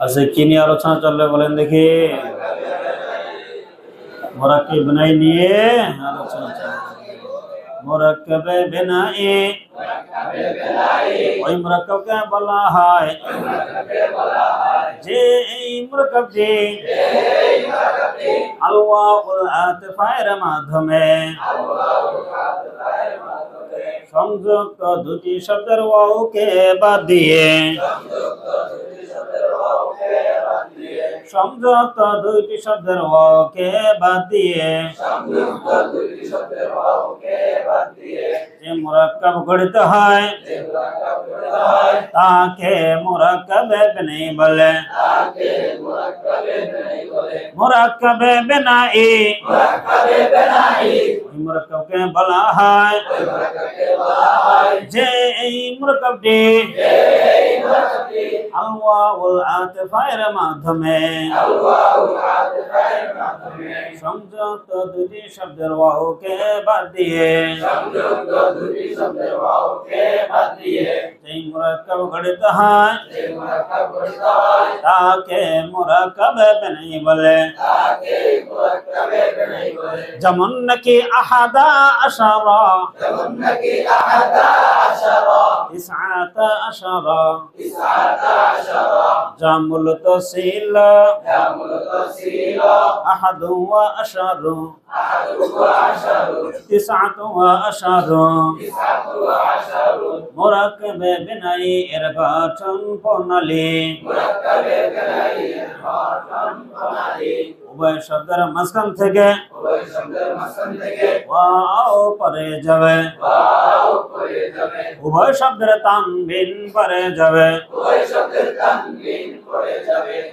আচ্ছা, কি নিয়ে আলোচনা চলবে বলেন দেখি। মোরাক্কেব বিনাই নিয়ে আলোচনা চলবে। মোরাক্কেবে বিনাই, ওই মোরাক্কেবকে বলা হয় যে এই মোরাক্কেবটি আল ওয়াউল আতিফায়ের মাধ্যমে সংযুক্ত দুটি শব্দের ওয়াউকে বাদ দিয়ে সংযুক্ত দুইটি শব্দের ওয়াউকে বাদ দিয়ে যে মুরাক্কাব গঠিত হয় তাকে মুরাক্কাবে বিনাই বলে। মুরাক্কাবে বিনাই, ওই মুরাক্কাবকে বলা হয় যে এই মুরাক্কাবটি আল ওয়াউল আতিফায়ের মাধ্যমে সংযুক্ত দুটি শব্দের ওয়াউকে বাদ দিয়ে যেই মুরাক্কাব গঠিত হয় তাকে মুরাক্কাবে বিনাই বলে। যেমন নাকি আহাদা আশারা, ইসআতা আশারা, জামুল তাসিল, আহাদু ওয়া আশারু, তিসআতু ওয়া আশারু। মুরাক্কাবে বিনাই এর গঠন প্রণালী উভয় শব্দের মাঝখান থেকে ওয়াও পরে যাবে, উভয় শব্দের তানবিন পরে যাবে।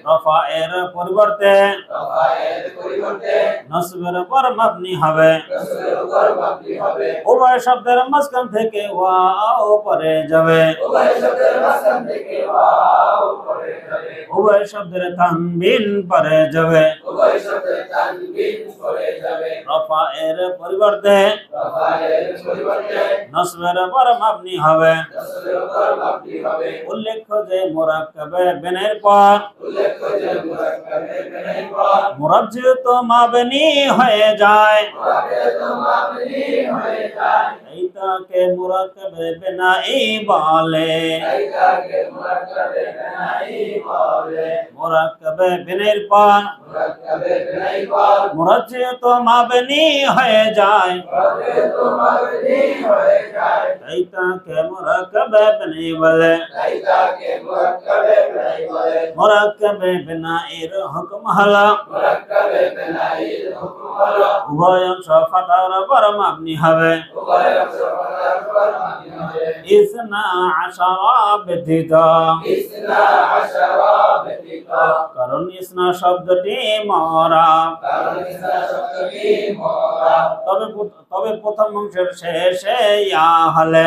রফা এর পরিবর্তে নসবের উপর মাবনি হবে। উভয় শব্দের মাঝখান থেকে ওয়াও পরে যাবে, উভয় শব্দের তানবিন পরে যাবে। রফা এর পরিবর্তে নসবের উপর মাবনি হবে। উল্লেখ্য যে মুরাক্কাবে বিনাইয়ের পর মুরাজ্জিত মাবনি হয়ে যায়, এইটাকে মুরাক্কাবে বিনাই বলে। মুরাক্কাবে বিনাইয়ের পর মুরাজ্জিত মাবনি হয়ে যায়, এইটাকে মুরাক্কাবে বিনাই বলে। মুরাক্কাবে বিনাইয়ের হুকুম হলো উভয় অংশ ফাতার উপর মাবনি হবে। ইসনা আশারা ব্যতীত, কারণ ইসনা শব্দটি মুরাব। তবে প্রথম অংশের শেষে ইয়া হলে,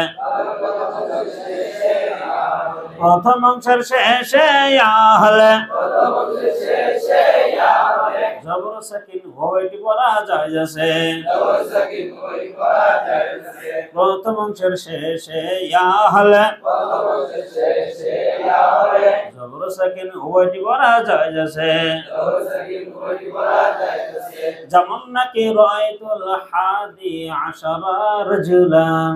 প্রথম অংশের শেষে ইয়া হলে জবর সাকিন হইটি পড়া যায় যাচ্ছে। প্রথম অংশের শেষে ইয়া হলে জবর সাকিন হইটি পড়া যায় যাচ্ছে। যেমন নাকি রাআইতুল হাদি আশারা রাজুলান,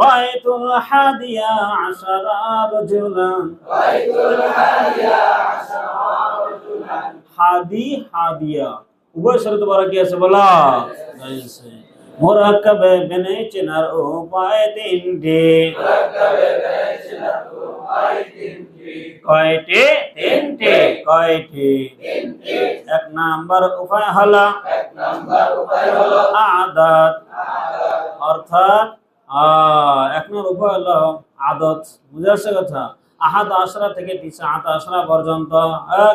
রাআইতুল হাদিয়া আশারা রাজুলান। হাদি হাদিয়া উভয় শরত বলা কি আছে বলা। মুরাক্কাবে বিনাই চেনার উপায় তিনটি। কয়টি? তিনটি। কয়টি? এক নাম্বার উপায় হলো আদাত, অর্থাৎ এক নম্বর উপায় হলো আদত। বুঝে আসছে কথা? আহাদ আশরা থেকে তিসআত আশরা পর্যন্ত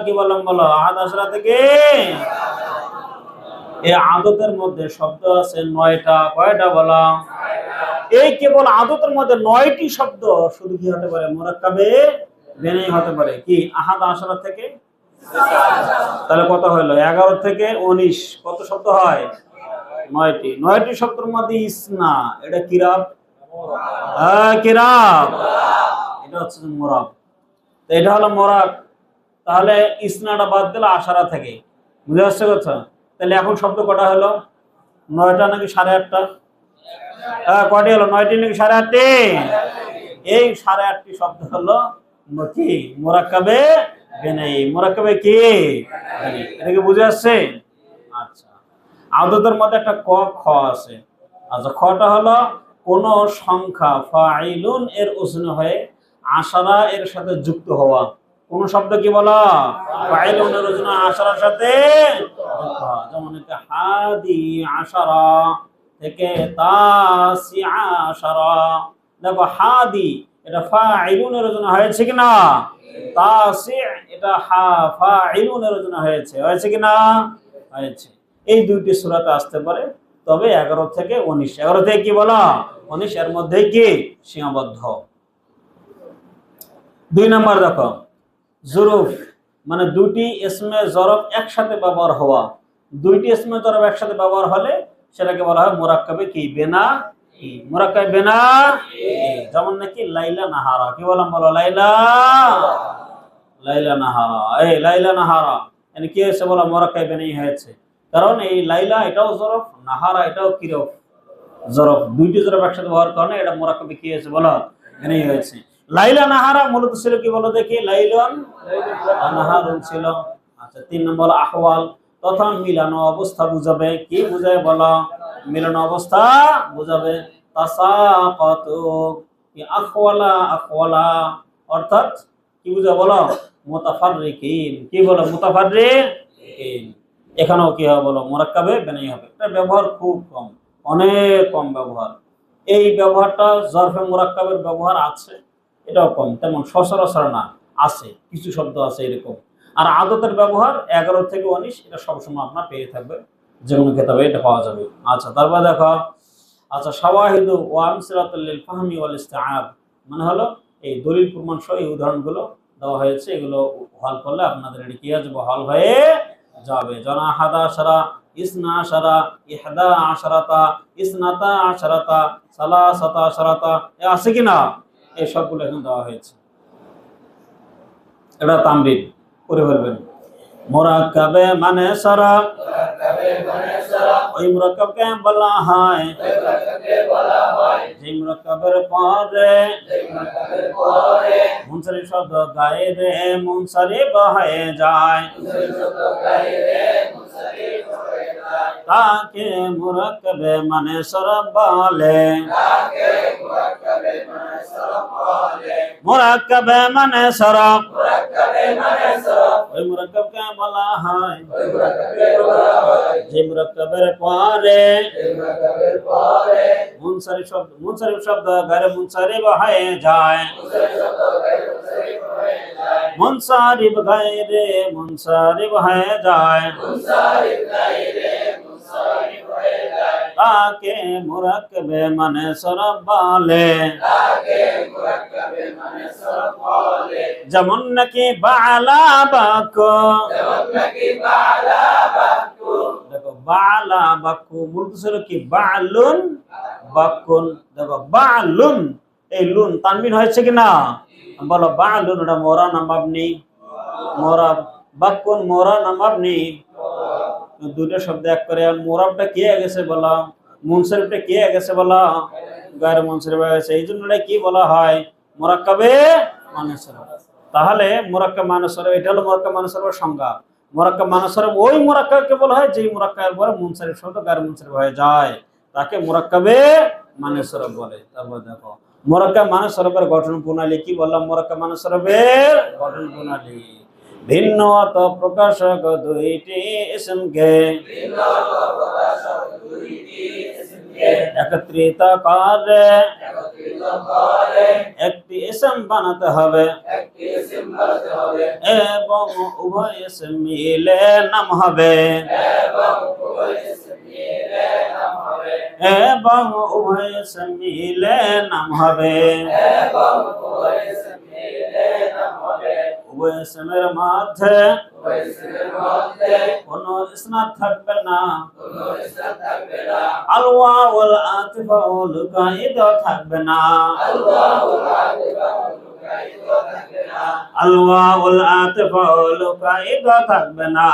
কি বললাম বলো? আহাদ আশরা থেকে এই আদতের মধ্যে শব্দ আছে ৯টা। কয়টা বলা? এই কেবল আদতের মধ্যে ৯টি শব্দ শুধু কি হতে পারে? মুরাক্কাবে বিনাই হতে পারে। কি? আহাদ আশরা থেকে, তাহলে কত হলো? 11 থেকে 19 কত শব্দ হয়? ৯টি। ৯টি শব্দের মধ্যে ইসনা, এটা কিরাব কিরাব, এটা হচ্ছে মোরাব। তো এটা হলো মোরাব। তাহলে ইসনাটা বাদ দিল আশারা থেকে, বুঝে আসছে কথা? তাহলে এখন শব্দ কটা হলো? 9টা নাকি 8.5টা? কয়টি হলো? 9টি নাকি 8.5টি? এই 8.5টি শব্দ হলো কি? মুরাক্কাবে বিনাই। মুরাক্কাবে কি? বিনাই। এটা কি বুঝে আসছে? আচ্ছা, আদতের মধ্যে একটা ক খ আছে। আচ্ছা, খটা হলো কোন সংখ্যা ফাইলুন এর ওজনে হয়ে আশারা এর সাথে যুক্ত হওয়া। কোন শব্দ কি বলা? ফাইলুন এর ওজনে আশারার সাথে যুক্ত হওয়া। যেমন এটা হাদি আশারা থেকে তাসি আশারা। দেখো হাদি এটা ফাইলুন এর ওজনে হয়েছে কিনা? তাসি এটা ফাইলুন এর ওজনে হয়েছে কিনা? হয়েছে। এই দুইটি সূরাতে আসতে পারে, তবে 11 থেকে 19। 11 থেকে কি বলা? 19 এর মধ্যে কি সীমাবদ্ধ। 2 নাম্বার দেখো, জুরুফ মানে দুটি ইসমে জরফ একসাথে ব্যবহার হওয়া। দুইটি ইসমে জরফ একসাথে ব্যবহার হলে সেটাকে বলা হয় মুরাক্কাবে কি? বিনা। মুরাক্কাবে বিনা। যেমন নাকি লাইলা নাহারা। কি বললাম? বলো লাইলা, লাইলা নাহারা। এই লাইলা নাহারা মানে কি হয়েছে? বলো মুরাক্কাবে বিনাই হয়েছে। কারণ এই লাইলা এটাও জরফ, নাহারা এটাও কিরফ, জরফ। দুইটি জরফ একসাথে ব্যবহার কারণে এটা মুরাক্কাবে কি হয়েছে? বলো বিনাই হয়েছে। লাইলা নাহারা মূলত ছিল কি? বলো দেখি। লাইলুন নাহারুন ছিল। আচ্ছা, 3 নম্বর আহওয়াল তথা মিলানো অবস্থা বুঝাবে। কি বুঝাবে? বলো মিলানো অবস্থা বুঝাবে। তাসাকাতু কি? আহওয়ালা আহওয়ালা অর্থাৎ কি বুঝাবে? বলো মুতাফাররিকিন। কি বলো? মুতাফাররিকিন। এখানেও কি হবে? বলো মুরাক্কাবে বিনাই হবে। এটা ব্যবহার খুব কম, অনেক কম ব্যবহার। এই ব্যবহারটা জরফে মুরাক্কাবের ব্যবহার আছে, এটাও কম, তেমন সচরাচর না, আছে কিছু শব্দ আছে এরকম। আর আদতের ব্যবহার 11 থেকে 19 এটা সবসময় আপনার পেয়ে থাকবে, যে কোনো কিতাবে এটা পাওয়া যাবে। আচ্ছা, তারপর দেখো, আচ্ছা শাওয়াহিদু ওয়া আমসিলাতুল লিল ফাহমি ওয়াল ইস্তিআব মানে হলো এই দলিল প্রমাণ সহ এই উদাহরণগুলো দেওয়া হয়েছে। এগুলো হল করলে আপনাদের এটা কি আসবে? হল হয়ে যাবে। জনা হাদা আশারা, ইসনা আশারা, ইহদা আশারাতা, ইসনাতা আশারাতা, সালাসাতা আশারাতা, এ আছে কিনা? এই সবগুলো এখন দেওয়া হয়েছে। এটা তামরিন করে ফেলবেন। মুরাক্কাবে মানে সারা, ওই মুরাক্কাবকে বলা হয় যে মুরাক্কাবের পরে মুনসারিফ শব্দ গায়েবে মুনসারিফ হয়ে যায়, তাকে মুরাক্কাবে মানে সরব বলে। মুরাক্কাবে মানে সরব, ওই মুরাক্কাবকে বলা হয় যে মুরাক্কাবের পরে মুনসারিফ শব্দ গায়রে মুনসারিফ হয়ে যায়। মুনসারিফ গায়রে মুনসারিফ হয়ে যায়, তাকে মুরাক্কাবে মানে সরব বলে। যেমন নাকি বালা বাক্য, দেখো বালা বাক্য বলতেছিল কি? বালুন বাক্কুন। দেখো বালুন, এই লুন তানবিন হয়েছে কিনা? বলো বালুন এটা মোরা না মাবনি? মোরা। বাক্কুন মোরা না মাবনি? দুটো শব্দ এক করে। আর মোরাবটা কে গেছে বলা? মুনসারিফটা কে গেছে বলা? গায়রে মুনসারিফ হয়ে গেছে। এই জন্য কি বলা হয়? মুরাক্কাবে মানে সরব। তাহলে মুরাক্কাব মানে সরব, এটা হলো মুরাক্কাব মানে সরবের সংজ্ঞা। মুরাক্কাব মানে সরব ওই মুরাক্কাবকে বলা হয় যেই মুরাক্কাবের পরে মুনসারিফ শব্দ গায়রে মুনসারিফ হয়ে যায়, তাকে মুরাক্কাবে মানে সরব বলে। তারপর দেখো মুরাক্কাব মানে সরবের গঠন প্রণালী। কি বললাম? মুরাক্কাব মানে সরবের গঠন প্রণালী। ভিন্ন অর্থ প্রকাশক দুইটি ইসমকে একত্রিত করে একটি ইসম বানাতে হবে এবং উভয় ইসম মিলে নাম হবে, এবং উভয় ইসম মিলে নাম হবে। উভয় ইসমের মধ্যে কোন ইসনাদ থাকবে না, আল ওয়াউল আতিফাউল কাইদ থাকবে না, আল ওয়াউল আতিফাউল কাইদ থাকবে না,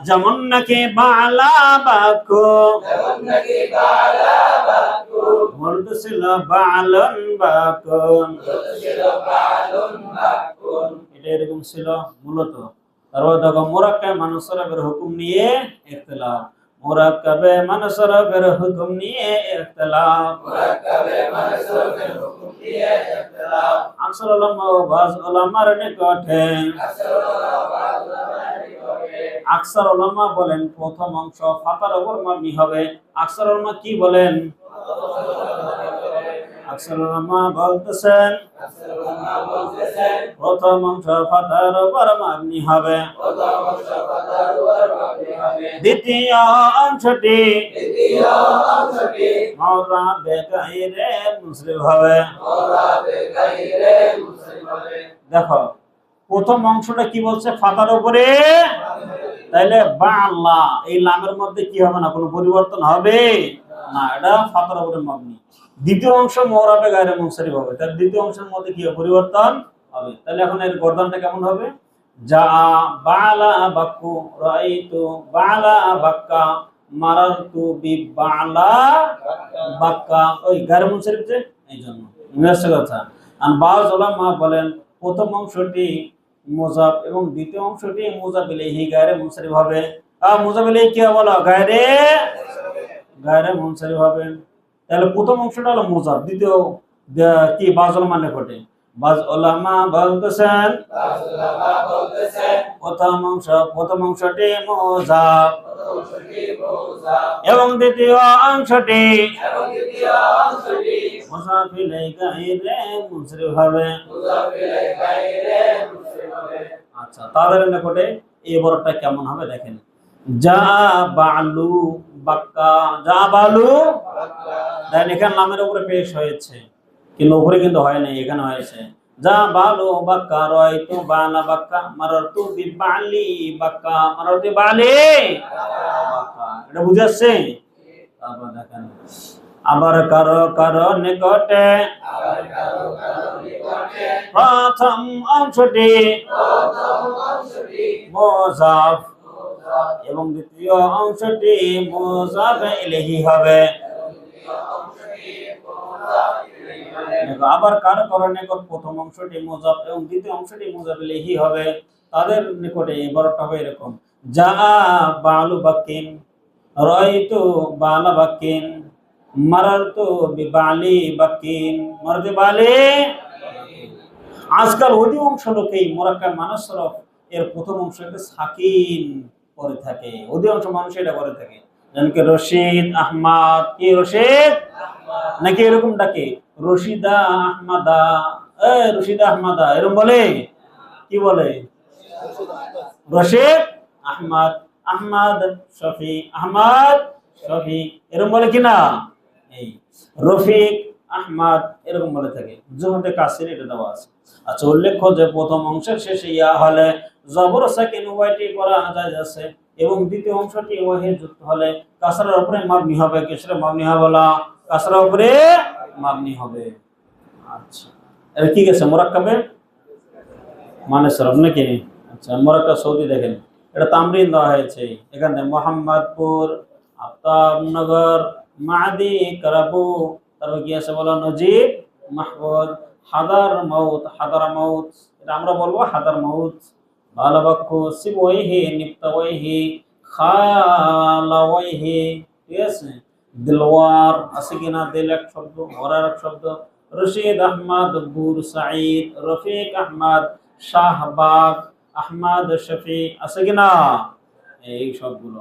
যেমন নাকি বালা বাক্য মুরদ ছিল বালন বাকুন, এটা এরকম ছিল মূলত। তারপর দেখো মুরাক্কাবে মানসরফের হুকুম নিয়ে ইখতিলাফ, মুরাক্কাবে মানসরফের হুকুম নিয়ে ইখতিলাফ, আকসার উলামা ও বাজ উলামার নিকটে, আকসার উলামা বলেন প্রথম অংশ ফাতার উপর মাবনি হবে। আকসার উলামা কি বলেন? আকসার উলামা বলতেছেন প্রথম অংশ ফাতার উপর মাবনি হবে, দ্বিতীয় অংশটি মুরাবে গায়রে মুনসরিফ হবে। দেখো প্রথম অংশটা কি বলছে? ফাতার উপরে, তাইলে বাল্লা এই লামের মধ্যে কি হবে না, কোনো পরিবর্তন হবে না, এটা ফাতার উপরে মাবনি। দ্বিতীয় অংশ মুরাবে গায়রে মুনসরিফ হবে, তাহলে দ্বিতীয় অংশের মধ্যে কি পরিবর্তন হবে। তাহলে এখন এর গর্দনটা কেমন হবে? যা বালা বাক্কু রাইতু বালা বাক্কা মারারতু বি বালা বাক্কা, ওই গায়রে মুনসরিফ যে এইজন্য নিশ্চয় কথা। আর বাজ উলামা বলেন প্রথম অংশটি মুযাফ এবং দ্বিতীয় অংশটি মুযাফ ইলাইহি গায়রে মুনসরিফ হবে। মুযাফ ইলাইহি কি বলা? গায়রে মুনসরিফ হবে। তাহলে প্রথম অংশটা হলো মুযাফ, দ্বিতীয় কি বাজ উলামা নিকটে, বাজ উলামা বলতেছেন প্রথম অংশটি মুযাফ এবং দ্বিতীয় অংশটি মুযাফ ইলাইহি গায়রে মুনসরিফ হবে। আচ্ছা, তাদের নিকটে এই বড়টা কেমন হবে দেখেন। যা বালু বাক্কা, যা বালু, দেখেন এখানে নামের উপরে পেশ হয়েছে কিন্তু উপরে কিন্তু হয় নাই, এখানে হয়েছে যা বালু বাক্কা রাইতু বালা বাক্কা মারারতু বি বালি বাক্কা মারারতু বালি বাক্কা, এটা বুঝে আসছে? তারপর দেখেন আবার কারো কারো নিকটে প্রথম অংশটি মুযাফ এবং দ্বিতীয় অংশটি মুযাফ ইলাইহি হবে। আবার কারো কারো নিকট প্রথম অংশটি মুযাফ এবং দ্বিতীয় অংশটি মুযাফ ইলাইহি হবে। তাদের নিকটে এবারটা হবে এরকম, যা বালু বাকিন রাইতু বালা বাকিন মারারতু বিবালি বাকিন মারারতু বালি। আজকাল অধিকাংশ লোকেই মুরাক্কাব মানসরফ এর প্রথম অংশকে সাকিন করে থাকে, অধিকাংশ মানুষ এটা করে থাকে। যেমন রশিদ আহমদ, কি রশিদ নাকি এরকম ডাকে রশিদা আহমদা, রশিদা আহমদা এরকম বলে, কি বলে? রশিদ আহমদ, আহমদ শফি, আহমদ শফি এরকম বলে কিনা? এই রফিক আহমদ এরকম বলে থাকে, জুহদে কাসির এটা দেওয়া আছে। আচ্ছা, উল্লেখ্য যে প্রথম অংশের শেষে ইয়া হলে জবর সাকিন উভয়টি করা যায় আছে এবং দ্বিতীয় অংশটি ওয়াহে যুক্ত হলে কাসরার উপরে মাবনি হবে। কিসরে মাবনি হবে? বলা কাসরার উপরে মাবনি হবে। আচ্ছা, এটা কি গেছে মুরাক্কাবে মানসরফ নাকি? আচ্ছা, মুরাক্কাব সৌদি দেখেন এটা তামরিন দেওয়া হয়েছে এখান থেকে মোহাম্মদপুর, আফতাবনগর, মাদি কারাবু, তারপর কি আছে বলো নজিব মাহমুদ, হাদার মাউত, হাদার মাউত এটা আমরা বলবো হাদার মাউত, ভালো বাক্য সিবওয়াইহি নিপ্তাওয়াইহি খালাওয়াইহি, ঠিক আছে। দিলওয়ার আছে কিনা? দিল এক শব্দ, ওয়ার এক শব্দ। রশিদ আহমদ বুরসাইদ, রফিক আহমদ শাহবাগ, আহমদ শফি আছে কিনা? এই সবগুলো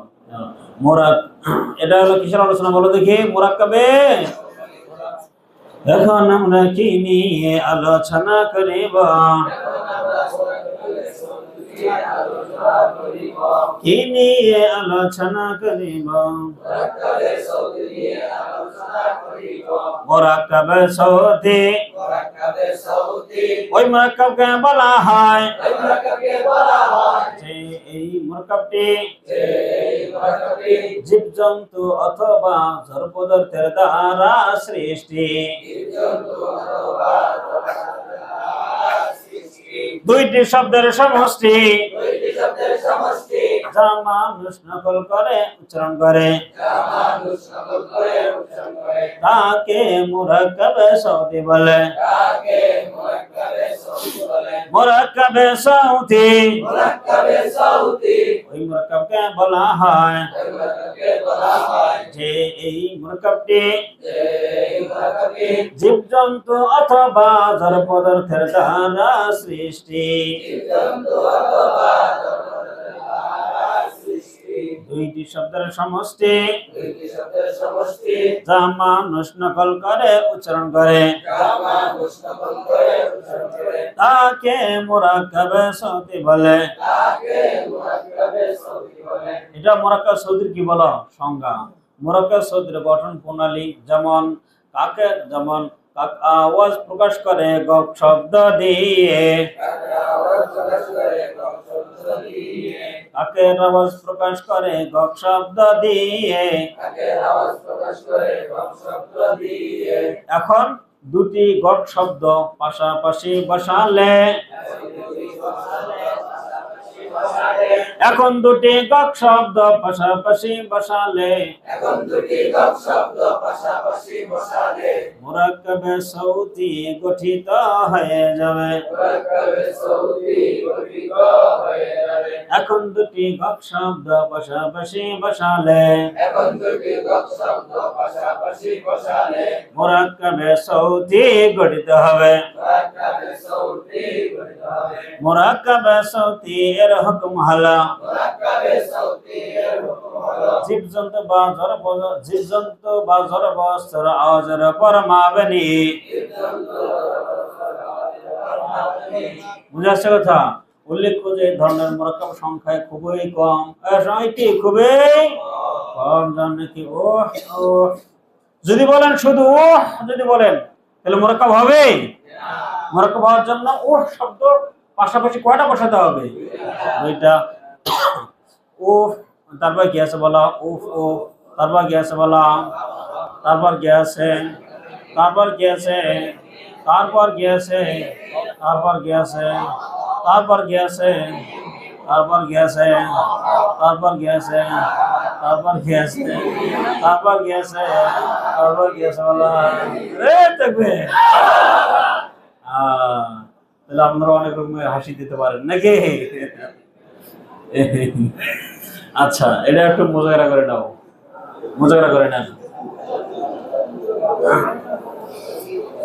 এটা হলো কিসের আলোচনা বলো দেখি? মুরাক্কাবে। এখন আমরা কি নিয়ে আলোচনা করিব? কি নিয়ে আলোচনা করিব? মুরাক্কাবে সৌতি ওই মুরাক্কাবকে বলা হয় যে এই মুরাক্কাবটি জীবজন্তু অথবা জড় পদার্থের দ্বারা সৃষ্টি। দুইটি শব্দের সমষ্টি যা মানুষ নকল করে উচ্চারণ করে তাকে মুরাক্কাবে সৌতি বলে। মুরাক্কাবে সৌতি ওই মুরাক্কাবকে বলা হয় যে এই মুরাক্কাবটি জীবজন্তু অথবা জড় পদার্থের দ্বারা সৃষ্টি। দুইটি শব্দের সমষ্টি যা মানুষ নকল করে উচ্চারণ করে তাকে মুরাক্কাবে সৌতি বলে। এটা মুরাক্কাব সৌতির কি বলো সংজ্ঞা। মুরাক্কাব সৌতির গঠন প্রণালী যেমন কাকে যেমন আওয়াজ প্রকাশ করে গক শব্দ দিয়ে, কাকের আওয়াজ প্রকাশ করে গক শব্দ দিয়ে। এখন দুটি গক শব্দ পাশাপাশি বসালে এখন দুটি গক শব্দ পাশাপাশি বসালে মুরাক্কাবে সৌতি গঠিত হয়ে যাবে। এখন দুটি গক শব্দ পাশাপাশি বসালে মুরাক্কাবে সৌতি গঠিত হবে। মুরাক্কাবে সৌতি এর হুকুম হলো জীবজন্তু বা জড় বস্তুর আওয়াজের পরমাবনি। বুঝা যাচ্ছে কথা? উল্লেখ্য যে এই ধরনের মুরাক্কাব সংখ্যায় খুবই কম, এটি খুবই কম। জানেন কি যদি বলেন শুধু যদি বলেন তাহলে মুরাক্কাব হবে? মুরাক্কাব হওয়ার জন্য শব্দ পাশাপাশি কয়টা বসাতে হবে? দুইটা। তারপর কি আছে বলা? তারপর কি আছে বলা? তারপর কি আছে? তারপর কি আছে? তারপর কি আছে? তারপর কি আছে? তারপর কি আছে? তারপর কি আছে? তারপর কি আছে? তারপর কি আছে? তারপর কি আছে? তারপর কি আছে বলা? দেখবে তাহলে আপনারা অনেক রকমের হাসি দিতে পারেন নাকি? আচ্ছা, এটা একটু মোজাগরা করে নাও, মোজাগরা করে নেন।